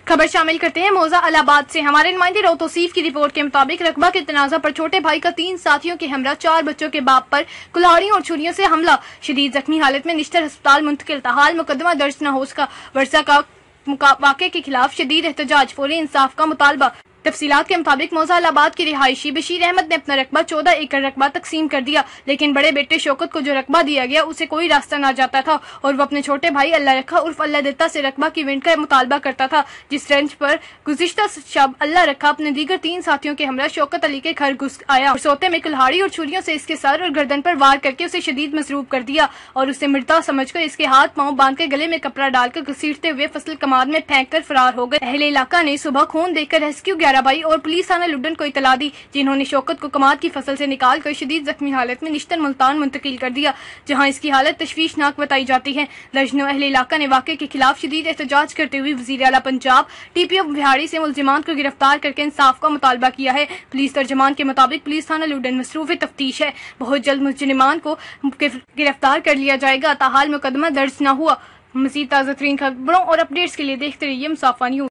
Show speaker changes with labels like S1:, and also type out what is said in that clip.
S1: खबर शामिल करते हैं मौजा इलाहाबाद से। हमारे नुमाइंदे तौसीफ की रिपोर्ट के मुताबिक रकबा के तनाज़ा पर छोटे भाई का 3 साथियों के हमरा 4 बच्चों के बाप पर कुल्हाड़ियों और छुरियों से हमला, शदीद जख्मी हालत में निश्तर अस्पताल मुंतकिल। ताहाल मुकदमा दर्ज न हो सका। वर्षा का वाक़े के खिलाफ शदीद एहतजाज, फौरी इंसाफ का मुतालबा। तफसीलात के मुताबिक मौजा इलाहाबाद के रिहायशी बशीर अहमद ने अपना रकबा 14 एकड़ रकबा तकसीम कर दिया, लेकिन बड़े बेटे शौकत को जो रकबा दिया गया उसे कोई रास्ता ना जाता था और वो अपने छोटे भाई अल्लाह रखा उर्फ अल्लाह देता से रकबा की विंड का मुतालबा करता था, जिस रेंज पर गुज़िश्ता शब अल्लाह रखा अपने दीगर 3 साथियों के हमरा शौकत अली के घर घुस आया और सोते में कुल्हाड़ी और छुरियों से इसके सर और गर्दन पर वार करके उसे शदीद मसरूब कर दिया और उसे मृता समझकर इसके हाथ पांव बांध कर गले में कपड़ा डालकर घसीटते हुए फसल कमाद में फेंक कर फरार हो गए। अहले इलाका ने सुबह खून देखकर रेस्क्यू 11 भाई और पुलिस थाना लुडन को इतला दी, जिन्होंने शौकत को कमाद की फसल से निकाल कर शदीद जख्मी हालत में निश्तर मुल्तान मुंतकिल कर दिया, जहां इसकी हालत तशवीशनाक बताई जाती है। दर्जनों अहले इलाका ने वाक़े के खिलाफ शदीद एहतजाज करते हुए वज़ीर आला पंजाब TPO बिहाड़ी से मुलजिमान को गिरफ्तार करके इंसाफ का मुतालबा किया है। पुलिस तर्जमान के मुताबिक पुलिस थाना लुडन मसरूफ़ तफ्तीश है, बहुत जल्द मुलजिमान को गिरफ्तार कर लिया जाएगा। ताहाल मुकदमा दर्ज न हुआ। मज़ीद ताज़ा तरीन खबरों और अपडेट्स के लिए देखते रहिए मुसाफ़ा न्यूज़।